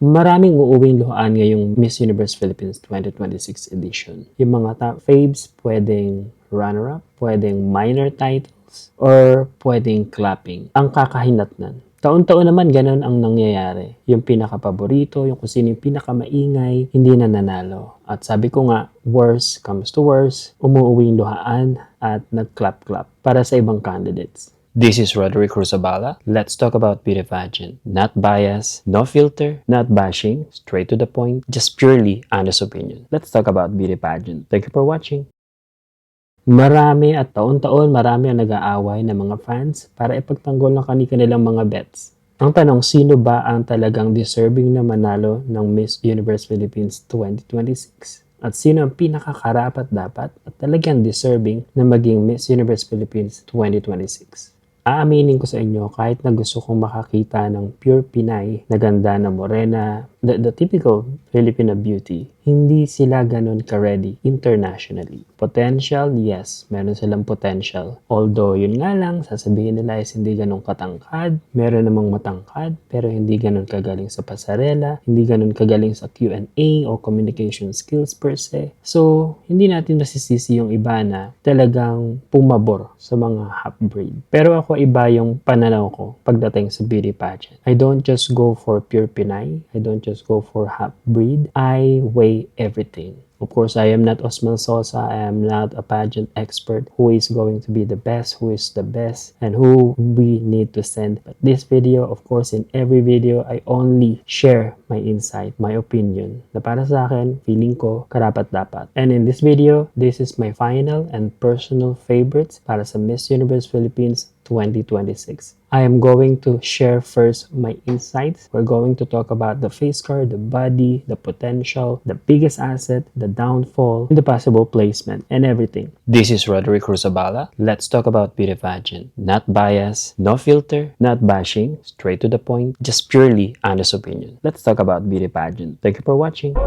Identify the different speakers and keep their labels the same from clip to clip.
Speaker 1: Maraming uuwing luhaan ngayong Miss Universe Philippines 2026 edition. Yung mga top faves, pwedeng runner-up, pwedeng minor titles, or pwedeng clapping. Ang kakahinatnan. Taon-taon naman ganun ang nangyayari. Yung pinaka-paborito, yung kung sino yung pinaka-maingay, hindi na nanalo. At sabi ko nga, worst comes to worst, umuuwing luhaan at nag-clap-clap para sa ibang candidates. This is Roderick Cruzabala. Let's talk about beauty pageant. Not bias, no filter, not bashing, straight to the point, just purely honest opinion. Let's talk about beauty pageant. Thank you for watching. Marami at taon-taon marami ang nag-aaway ng mga fans para ipagtanggol ng kanilang mga bets. Ang tanong, sino ba ang talagang deserving na manalo ng Miss Universe Philippines 2026? At sino ang pinakakarapat dapat at talagang deserving na maging Miss Universe Philippines 2026? Aaminin ko sa inyo kahit na gusto kong makakita ng pure Pinay na ganda na morena, the typical Filipino beauty, hindi sila ganun ka-ready internationally. Potential, yes, meron silang potential. Although, yun nga lang, sasabihin nila is hindi ganun katangkad, meron namang matangkad, pero hindi ganun kagaling sa pasarela, hindi ganun kagaling sa Q&A o communication skills per se. So, hindi natin masisisi yung iba na talagang pumabor sa mga half-breed. Pero ako iba yung pananaw ko pagdating sa beauty pageant. I don't just go for pure Pinay, I don't just go for half-breed, I weigh everything. Of course, I am not Osman Sosa. I am not a pageant expert who is going to be the best, who is the best, and who we need to send. But this video, of course, in every video, I only share my insight, my opinion. Na para sa akin, feeling ko, karapat-dapat. And in this video, this is my final and personal favorites para sa Miss Universe Philippines 2026. I am going to share first my insights. We're going to talk about the face card, the body, the potential, the biggest asset, the downfall, the possible placement, and everything. This is Roderick Cruzabala. Let's talk about beauty pageant. Not bias, no filter, not bashing, straight to the point, just purely honest opinion. Let's talk about beauty pageant. Thank you for watching.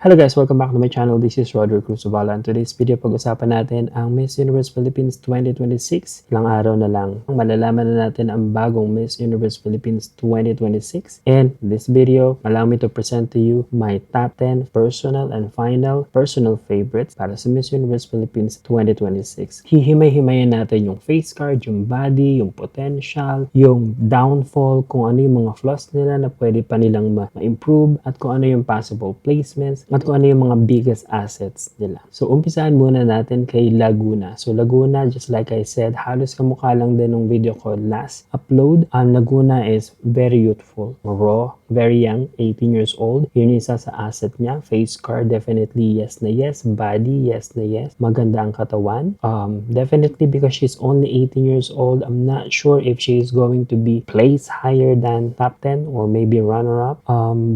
Speaker 1: Hello guys, welcome back to my channel. This is Roderick Cruzabala. In today's video, pag-usapan natin ang Miss Universe Philippines 2026. Ilang araw na lang, malalaman na natin ang bagong Miss Universe Philippines 2026. And in this video, allow me to present to you my top 10 personal and final personal favorites para sa Miss Universe Philippines 2026. Hihimay-himayin natin yung face card, yung body, yung potential, yung downfall, kung ano yung mga flaws nila na pwede pa nilang ma-improve, at kung ano yung possible placements, at kung ano yung mga biggest assets nila. So, umpisahan muna natin kay Laguna. So, Laguna, just like I said, halos kamukha lang din ng video ko last upload. Laguna is very youthful, raw, very young, 18 years old. Yun yung isa sa asset niya. Face card, definitely yes na yes. Body, yes na yes. Maganda ang katawan. Definitely because she's only 18 years old, I'm not sure if she is going to be placed higher than top 10 or maybe runner-up.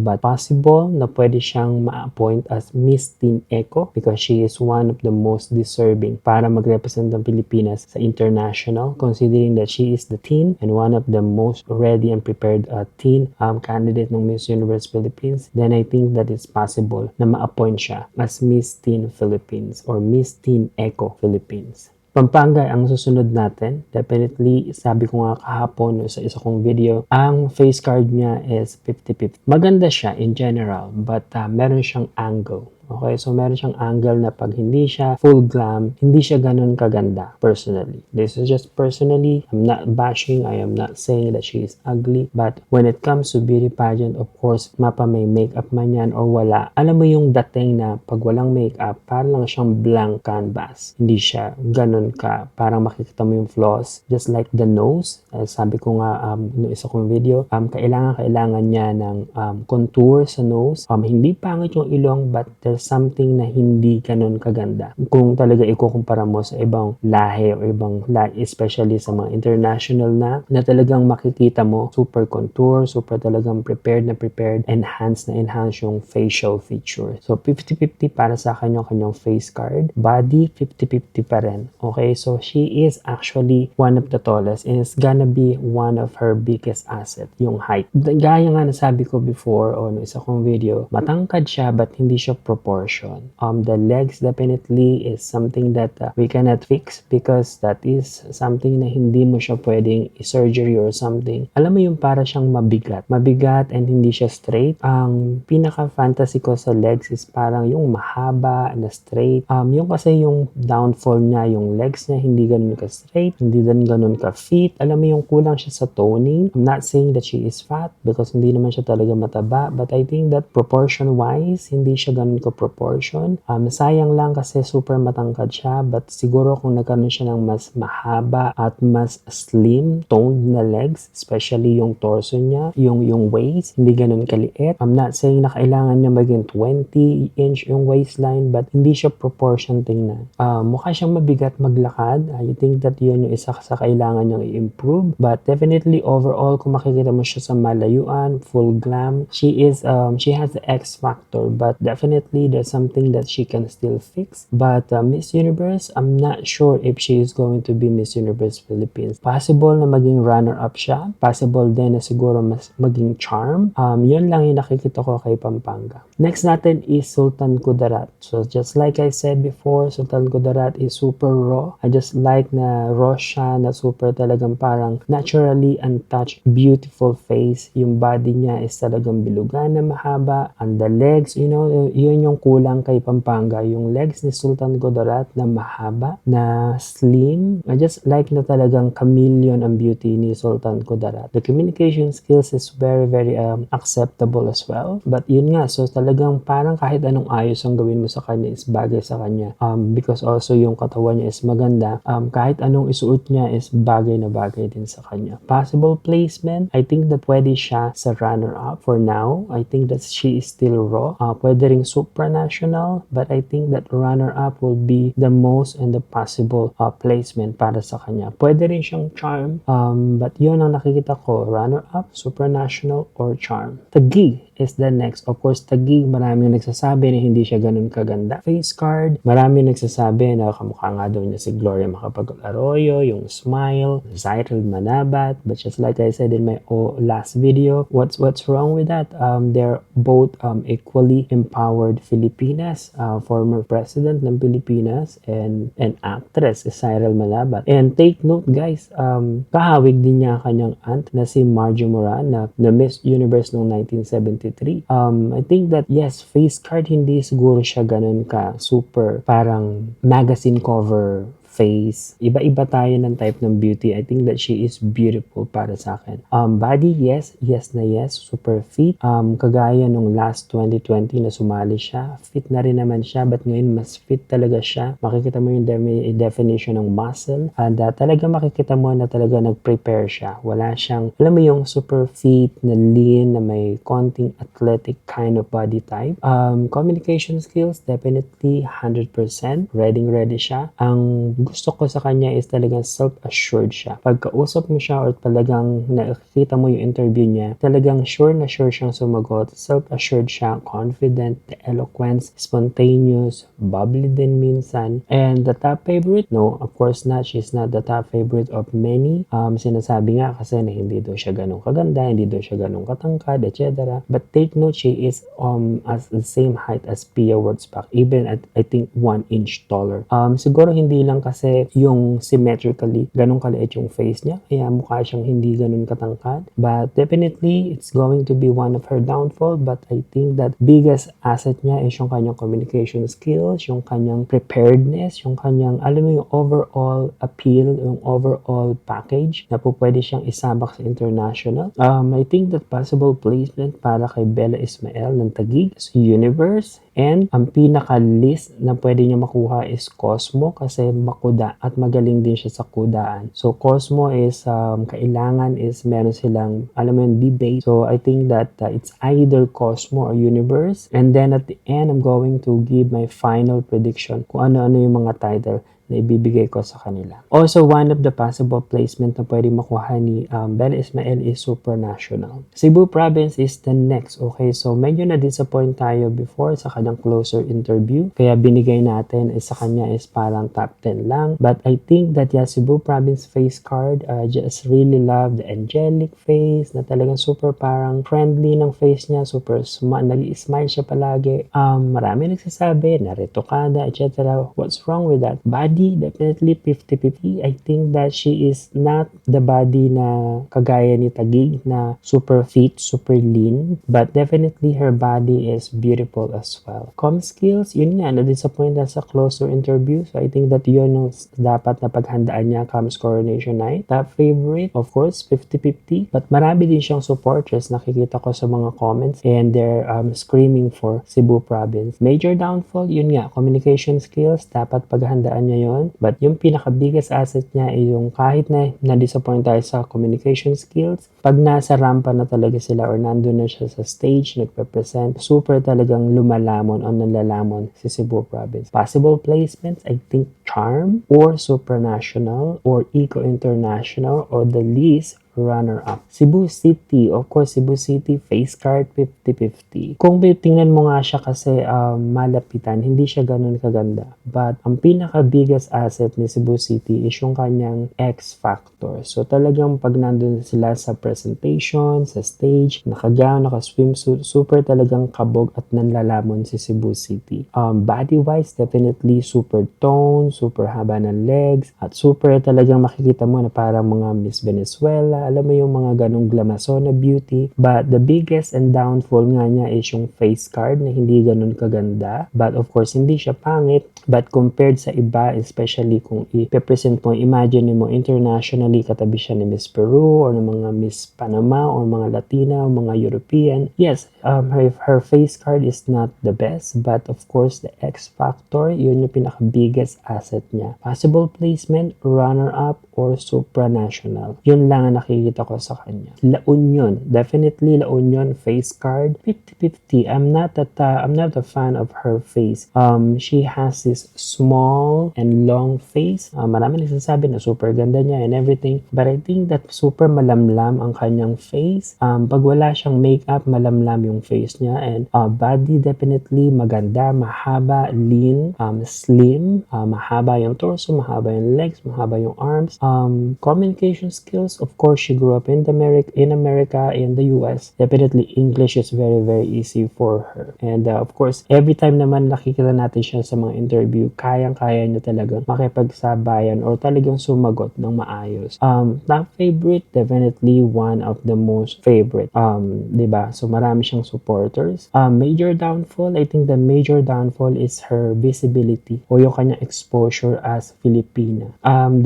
Speaker 1: But possible na pwede siyang ma-appoint as Miss Teen Eco because she is one of the most deserving para mag-represent ng Pilipinas sa international, considering that she is the teen and one of the most ready and prepared teen candidate ng Miss Universe Philippines. Then I think that it's possible na ma-appoint siya as Miss Teen Philippines or Miss Teen Eco Philippines. Pampanga ang susunod natin. Definitely, sabi ko nga kahapon sa isa kong video, ang face card niya is 50-50. Maganda siya in general, but meron siyang angle. Okay, so meron siyang angle na pag hindi siya full glam, hindi siya ganun kaganda personally. This is just personally, I'm not bashing, I am not saying that she is ugly, but when it comes to beauty pageant, of course, mapa may makeup man yan or wala. Alam mo yung dating na pag walang makeup, parang lang siyang blank canvas. Hindi siya ganun ka, parang makikita mo yung flaws. Just like the nose, sabi ko nga no isa kong video, kailangan niya ng contour sa nose. Hindi pangit yung ilong, but there's something na hindi ganun kaganda. Kung talaga ikukumpara mo sa ibang lahi o ibang lahi, especially sa mga international na talagang makikita mo super contour, super talagang prepared, enhance yung facial feature. So 50-50 para sa kanyang face card. Body, 50-50 pa rin. Okay, so she is actually one of the tallest and it's gonna be one of her biggest asset, yung height. Gaya nga nasabi ko before o no isa kong video, matangkad siya but hindi siya proper proportion. The legs definitely is something that we cannot fix because that is something na hindi mo siya pwedeng i-surgery or something. Alam mo yung para siyang mabigat and hindi siya straight. Ang pinaka-fantasy ko sa legs is parang yung mahaba na straight. Yung kasi yung downfall niya, yung legs niya hindi ganun ka straight, hindi din ganun ka fit. Alam mo yung kulang siya sa toning. I'm not saying that she is fat because hindi naman siya talaga mataba, but I think that proportion wise hindi siya ganun ka proportion. Sayang lang kasi super matangkad siya, but siguro kung nagkaroon siya ng mas mahaba at mas slim toned na legs, especially yung torso niya, yung waist hindi ganun kaliit. I'm not saying na kailangan niya maging 20-inch yung waistline, but hindi siya proportion tingnan. Mukha siyang mabigat maglakad. I think that yun yung isa sa kailangan niyang i-improve, but definitely overall kung makikita mo siya sa malayuan, full glam, she has the X factor, but definitely there's something that she can still fix. But Miss Universe, I'm not sure if she is going to be Miss Universe Philippines. Possible na maging runner-up siya, possible din na siguro mas maging charm. Yun lang yung nakikita ko kay Pampanga. Next natin is Sultan Kudarat. So just like I said before, Sultan Kudarat is super raw. I just like na raw siya, na super talagang parang naturally untouched, beautiful face. Yung body niya is talagang bilugan na mahaba. And the legs, you know, yun yung kulang kay Pampanga. Yung legs ni Sultan Kudarat na mahaba, na slim. I just like na talagang chameleon ang beauty ni Sultan Kudarat. The communication skills is very acceptable as well. But yun nga, so talagang parang kahit anong ayos ang gawin mo sa kanya is bagay sa kanya. Because also yung katawan niya is maganda. Kahit anong isuot niya is bagay na bagay din sa kanya. Possible placement, I think that pwede siya sa runner-up for now. I think that she is still raw. Pwede ring supranational, but I think that runner-up will be the most and the possible placement para sa kanya. Pwede rin siyang charm, but yun ang nakikita ko, runner-up, supranational, or charm. Taguig is the next. Of course, Taguig, maraming nagsasabi na hindi siya ganun kaganda. Face card, maraming nagsasabi na kamukha nga daw niya si Gloria Macapagal-Arroyo, yung smile, Cyril Manabat. But just like I said in my last video, what's wrong with that? They're both equally empowered Filipinas. Former president ng Pilipinas and an actress is Cyril Manabat. And take note guys, kahawig din niya kanyang aunt na si Marjo Moran na Miss Universe noong 1973. I think that yes, face card hindi siguro siya ganun ka super parang magazine cover face. Iba-iba tayo ng type ng beauty. I think that she is beautiful para sa akin. Body, yes na yes. Super fit. Kagaya nung last 2020 na sumali siya. Fit na rin naman siya, but ngayon mas fit talaga siya. Makikita mo yung definition ng muscle. And talaga makikita mo na talaga nag-prepare siya. Wala siyang, alam mo yung super fit, na lean, na may konting athletic kind of body type. Communication skills, definitely 100%. Ready siya. Ang gusto ko sa kanya is talagang self-assured siya. Pagkausap mo siya or talagang nakikita mo yung interview niya, talagang sure na sure siyang sumagot. Self-assured siya, confident, eloquence, spontaneous, bubbly din minsan. And the top favorite? No, of course not. She's not the top favorite of many. Sinasabi nga kasi na hindi daw siya ganun kaganda, hindi daw siya ganun katangkad, etc. But take note, she is as the same height as Pia Wurtzbach, even at I think 1 inch taller. Siguro hindi lang kasi yung symmetrically, ganun kaliit yung face niya, kaya mukha siyang hindi ganun katangkad. But definitely, it's going to be one of her downfall, but I think that biggest asset niya is yung kanyang communication skills, yung kanyang preparedness, yung kanyang, alam mo yung overall appeal, yung overall package na po pwede siyang isabak sa international. I think that possible placement para kay Bella Ismael ng Taguig is Universe, and ang pinaka-list na pwede niya makuha is Cosmo kasi makuda at magaling din siya sa kudaan. So Cosmo is kailangan is meron silang alam mo yung debate. So I think that it's either Cosmo or Universe, and then at the end I'm going to give my final prediction kung ano-ano yung mga title. na ibibigay ko sa kanila. Also, one of the possible placement na pwede makuha ni Bella Ismael is supranational. Cebu Province is the next. Okay, so medyo na-disappoint tayo before sa kanyang closer interview. Kaya binigay natin sa kanya is parang top 10 lang. But I think that Cebu Province face card, just really love the angelic face na talagang super parang friendly ng face niya, super nag-smile siya palagi. Marami nagsasabi, naretokada, etc. What's wrong with that? Body, definitely 50-50. I think that she is not the body na kagaya ni Taguig na super fit, super lean, but definitely her body is beautiful as well. Com skills, yun nga, na-disappoint sa closer interview. So I think that yun yung dapat na paghandaan niya comes Coronation Night. Top favorite, of course, 50-50. But marami din siyang supporters, nakikita ko sa mga comments, and they're screaming for Cebu Province. Major downfall, yun nga, communication skills, dapat paghandaan niya yun. But yung pinaka-biggest asset niya ay yung kahit na na-disappoint tayo sa communication skills, pag nasa rampa na talaga sila or nandun na siya sa stage, nagpe-present, super talagang lumalamon o nalalamon si Cebu Province. Possible placements, I think Charm or Supranational or Eco International or the least runner-up. Cebu City, of course, Cebu City, face card 50-50. Kung tingnan mo nga siya kasi malapitan, hindi siya ganun kaganda. But ang pinaka-biggest asset ni Cebu City is yung kanyang X factor. So talagang pag nandun sila sa presentation, sa stage, naka-gown, naka-swimsuit, super talagang kabog at nanlalamon si Cebu City. Body-wise, definitely super tone, super haba ng legs, at super talagang makikita mo na parang mga Miss Venezuela, alam mo yung mga ganong glamasona beauty. But the biggest and downfall nga niya is yung face card na hindi ganon kaganda. But of course, hindi siya pangit. But compared sa iba, especially kung i-present mo, imagine mo internationally katabi siya ni Miss Peru or ng mga Miss Panama or mga Latina or mga European. Yes, her face card is not the best, but of course, the X factor, yun yung pinaka-biggest asset niya. Possible placement, runner-up, or supranational. Yun lang ang nakikita ko sa kanya. La Union, definitely La Union face card 50-50. I'm not a fan of her face. She has this small and long face. Marami nagsasabi na super ganda niya and everything, but I think that super malamlam ang kanyang face. Pag wala siyang makeup, malamlam yung face niya, and body definitely maganda, mahaba, lean, slim, mahaba yung torso, mahaba yung legs, mahaba yung arms. Communication skills, of course, she grew up in America, in the US. Definitely, English is very, very easy for her. And of course, every time naman nakikita natin siya sa mga interview, kayang-kaya niya talagang makipagsabayan or talagang sumagot ng maayos. Top favorite, definitely one of the most favorite. Diba? So, marami siyang supporters. Major downfall, I think the major downfall is her visibility o yung kanyang exposure as Filipina.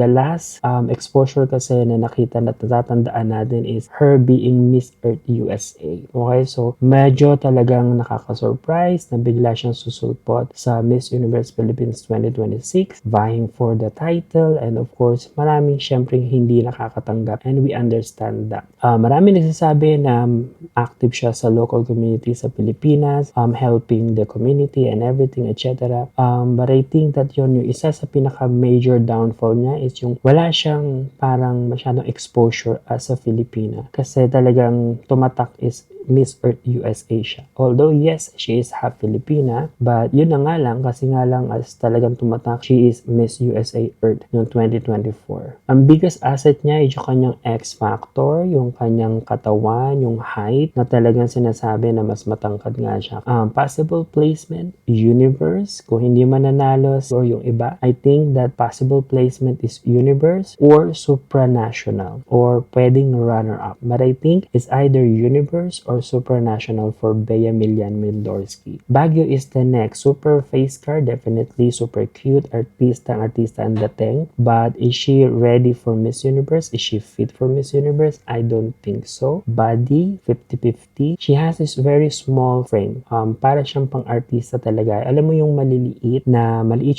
Speaker 1: The last exposure kasi na nakita na natatandaan natin is her being Miss Earth USA. Okay, so medyo talagang nakaka-surprise na bigla siyang susulpot sa Miss Universe Philippines 2026, vying for the title, and of course, maraming syempreng hindi nakakatanggap, and we understand that. Maraming nagsasabi na active siya sa local community sa Pilipinas, helping the community and everything, etc. But I think that yun yung isa sa pinaka-major downfall niya is yung wala siyang parang masyadong exposure as a Filipina. Kasi talagang tumatak is Miss Earth USA siya. Although yes, she is half Filipina, but yun na nga lang, kasi nga lang as talagang tumatak, she is Miss USA Earth noong 2024. Ang biggest asset niya ay yung kanyang X factor, yung kanyang katawan, yung height, na talagang sinasabi na mas matangkad nga siya. Possible placement, universe, kung hindi mananalo or yung iba, I think that possible placement is universe or supranational or pwedeng runner-up. But I think it's either universe or supranational for Bea Milian Mindorski. Baguio is the next. Super face card, definitely super cute, artista ang dating. But is she ready for Miss Universe? Is she fit for Miss Universe? I don't think so. Body, 50-50. She has this very small frame. Para siyang pang-artista talaga. Alam mo yung maliit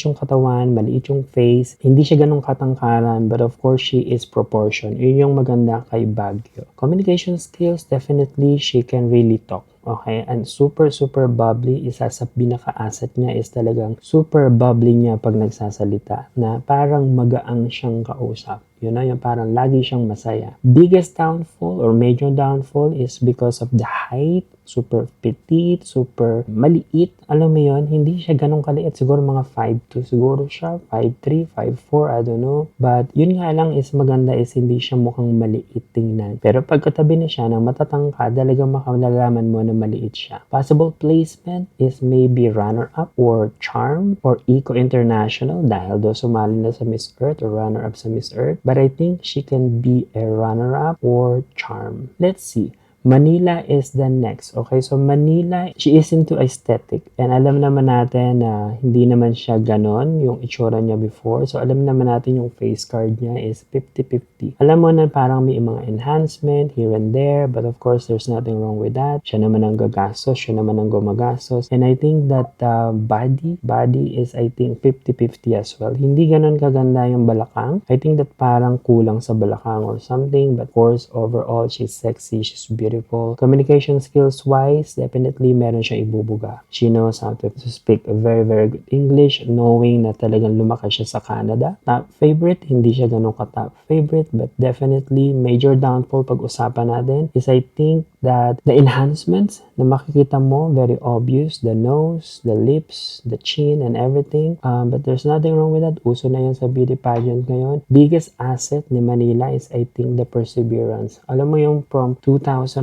Speaker 1: yung katawan, maliit yung face. Hindi siya ganun katangkaran, but of course, she is proportion. Yun yung maganda kay Baguio. Communication skills, definitely, she can really talk. Okay? And super, super bubbly. Isa sa pinaka-asset niya is talagang super bubbly niya pag nagsasalita na parang magaang siyang kausap. Yun na, yung parang lagi siyang masaya. Biggest downfall or major downfall is because of the height. Super petite, super maliit. Alam mo yun, hindi siya ganun kaliit. Siguro mga 5'2", siguro siya. 5'3", 5'4", I don't know. But yun nga lang is maganda is hindi siya mukhang maliit tingnan. Pero pagkatabi na siya ng matatangka, talagang makalalaman mo na maliit siya. Possible placement is maybe runner-up or charm or Eco International dahil do sumali na sa Miss Earth or runner-up sa Miss Earth. But I think she can be a runner-up or charm. Let's see. Manila is the next. Okay, so Manila, she is into aesthetic. And alam naman natin na hindi naman siya ganon yung itsura niya before. So alam naman natin yung face card niya is 50-50. Alam mo na parang may mga enhancement here and there. But of course, there's nothing wrong with that. Siya naman ang gagastos. Siya naman ang gumagastos. And I think that body is I think 50-50 as well. Hindi ganon kaganda yung balakang. I think that parang kulang sa balakang or something. But of course, overall, she's sexy. She's beautiful. Communication skills wise, definitely meron siya ibubuga. She knows how to speak very, very good English, knowing na talagang lumaki siya sa Canada. Top favorite, hindi siya ganun ka top favorite, but definitely major downfall pag-usapan natin is I think that the enhancements na makikita mo, very obvious, the nose, the lips, the chin, and everything. But there's nothing wrong with that. Uso na yan sa beauty pageant ngayon. Biggest asset ni Manila is I think the perseverance. Alam mo yung from 2014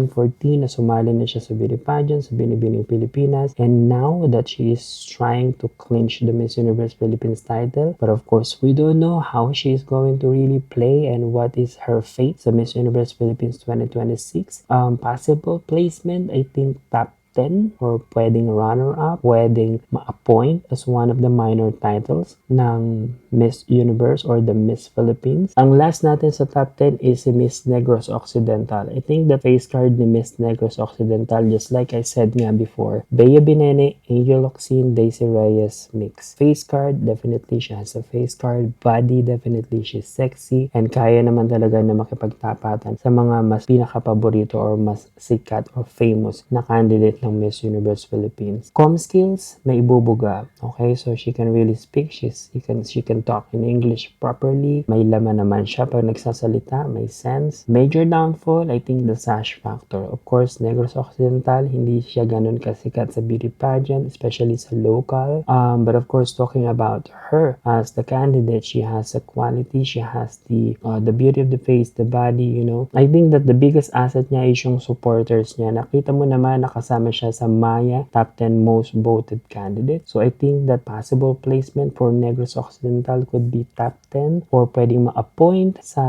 Speaker 1: na sumali na siya sa beauty pageant, sa Binibining Pilipinas, and now that she is trying to clinch the Miss Universe Philippines title. But of course, we don't know how she is going to really play and what is her fate sa Miss Universe Philippines 2026. Possible placement, I think top 10 or pwedeng runner-up, pwedeng ma-appoint as one of the minor titles ng Miss Universe or the Miss Philippines. Ang last natin sa top 10 is si Miss Negros Occidental. I think the face card ni Miss Negros Occidental, just like I said nga before, Bea Binene, Angel Locsin, Daisy Reyes mix. Face card, definitely she has a face card. Body, definitely she's sexy. And kaya naman talaga na makipagtapatan sa mga mas pinakapaborito or mas sikat or famous na candidate ng Miss Universe Philippines. Com skills, may ibubuga. Okay, so she can really speak. She can talk in English properly. May laman naman siya pag nagsasalita. May sense. Major downfall, I think the sash factor. Of course, Negros Occidental, hindi siya ganun kasikat sa beauty pageant, especially sa local. But of course, talking about her as the candidate, she has a quality. She has the beauty of the face, the body, you know. I think that the biggest asset niya is yung supporters niya. Nakita mo naman, nakasama siya sa Maya top 10 most voted candidate. So I think that possible placement for Negros Occidental could be top 10 or pwedeng ma-appoint sa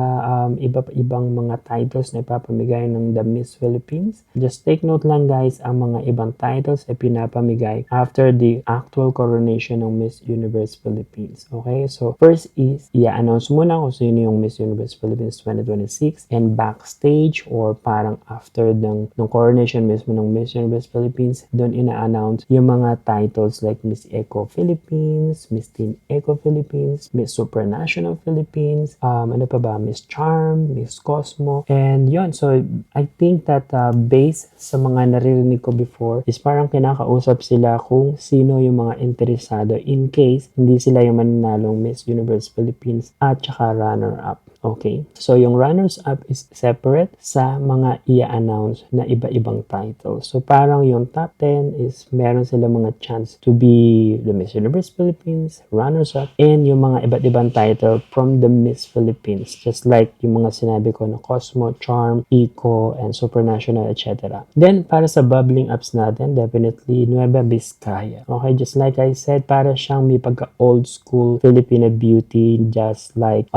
Speaker 1: ibang mga titles na ipapamigay ng the Miss Philippines. Just take note lang guys, ang mga ibang titles ay pinapamigay after the actual coronation ng Miss Universe Philippines. Okay? So first is i-announce muna kung sino yung Miss Universe Philippines 2026 and backstage or parang after ng coronation mismo ng Miss Universe Philippines, doon ina-announce yung mga titles like Miss Eco Philippines, Miss Teen Eco Philippines, Miss Supranational Philippines, ano pa ba, Miss Charm, Miss Cosmo, and yon. So I think that based sa mga naririnig ko before is parang kinakausap sila kung sino yung mga interesado in case hindi sila yung mananalong Miss Universe Philippines at saka runner-up. Okay? So, yung runners-up is separate sa mga i-announce na iba-ibang titles. So, parang yung top 10 is meron sila mga chance to be the Miss Universe Philippines, runners-up, and yung mga iba't ibang title from the Miss Philippines. Just like yung mga sinabi ko na Cosmo, Charm, Eco, and Supranational, etc. Then, para sa bubbling ups natin, definitely Nueva Vizcaya. Okay? Just like I said, para siyang may pagka-old school Filipino beauty, just like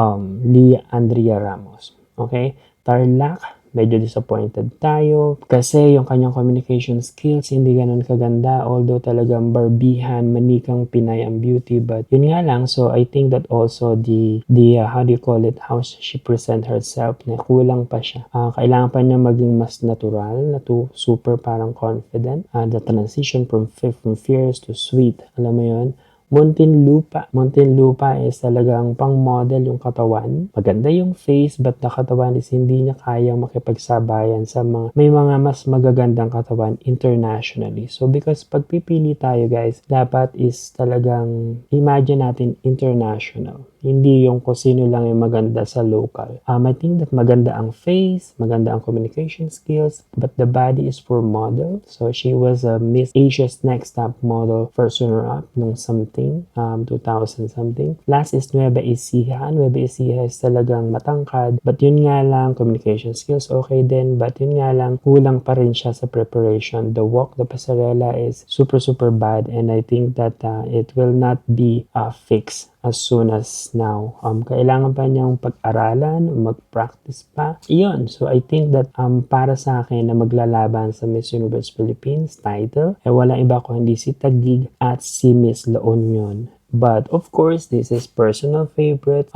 Speaker 1: Leah Andrea Ramos. Okay? Tarlac, medyo disappointed tayo kasi yung kanyang communication skills hindi ganun kaganda, although talagang barbihan, manikang Pinay ang beauty, but yun nga lang. So I think that also the how do you call it, how she present herself, na kulang pa siya. Kailangan pa niya maging mas natural, na to super parang confident. The transition from fierce to sweet, alam mo yun, Muntinlupa. Muntinlupa is talagang pang-model yung katawan. Maganda yung face, but the katawan is hindi niya kayang makipagsabayan sa may mga mas magagandang katawan internationally. So because pagpipili tayo guys, dapat is talagang imagine natin international. Hindi yung kung sino lang yung maganda sa local. I think that maganda ang face, maganda ang communication skills, but the body is for model. So she was a Miss Asia's Next Top Model first runner-up nung something, 2000 something. Last is Nueva Ecija. Nueva Ecija is talagang matangkad, but yun nga lang, communication skills okay din, but yun nga lang, kulang pa rin siya sa preparation. The walk, the pasarela is super bad, and I think that it will not be fixed as soon as now. Kailangan pa niyang pag-aralan, mag-practice pa. Iyon. So, I think that para sa akin na maglalaban sa Miss Universe Philippines title, wala iba ko hindi si Taguig at si Miss La Union. But of course, this is personal favorite.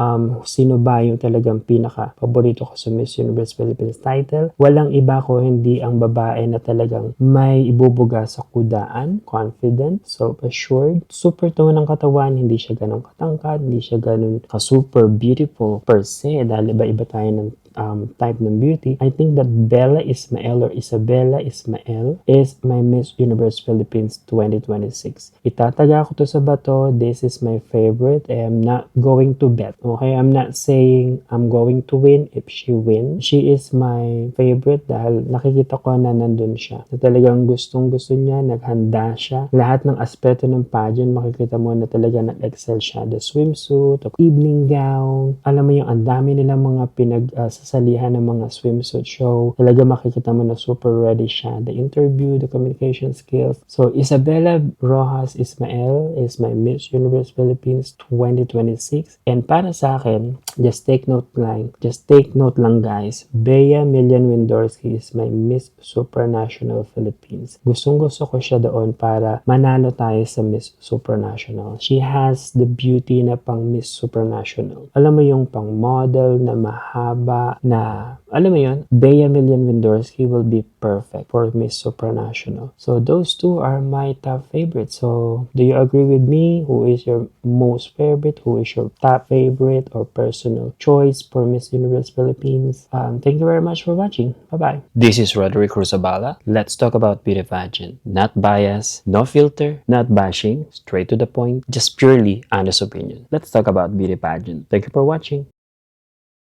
Speaker 1: Sino ba yung talagang pinaka-paborito ko sa Miss Universe Philippines title? Walang iba ko hindi ang babae na talagang may ibubuga sa kudaan, confident, self-assured, super tone ng katawan, hindi siya ganun katangkad, hindi siya ganun ka-super beautiful per se, dahil iba-iba tayo ng type ng beauty. I think that Bella Ismael or Isabella Ismael is my Miss Universe Philippines 2026. Itataga ko to sa bato. This is my favorite. I am not going to bet. Okay? I'm not saying I'm going to win if she wins. She is my favorite dahil nakikita ko na nandun siya. Na talagang gustong-gusto niya, naghanda siya. Lahat ng aspeto ng pageant, makikita mo na talaga nag-excel siya. The swimsuit, the evening gown, alam mo yung ang dami nilang mga salihan ng mga swimsuit show. Talaga makikita mo na super ready siya. The interview, the communication skills. So, Isabella Rojas Ismael is my Miss Universe Philippines 2026. And para sa akin, just take note lang guys, Bea Millian Windorski is my Miss Supranational Philippines. Gustong-gusto ko siya doon para manalo tayo sa Miss Supranational. She has the beauty na pang Miss Supranational. Alam mo yung pang model na mahaba, na, alam mo yun, Bea Millian Windorski will be perfect for Miss Supranational. So, those two are my top favorites. So, do you agree with me? Who is your most favorite? Who is your top favorite or personal choice for Miss Universe Philippines? Thank you very much for watching. Bye-bye. This is Roderick Cruzabala. Let's talk about beauty pageant. Not bias, no filter, not bashing, straight to the point, just purely honest opinion. Let's talk about beauty pageant. Thank you for watching.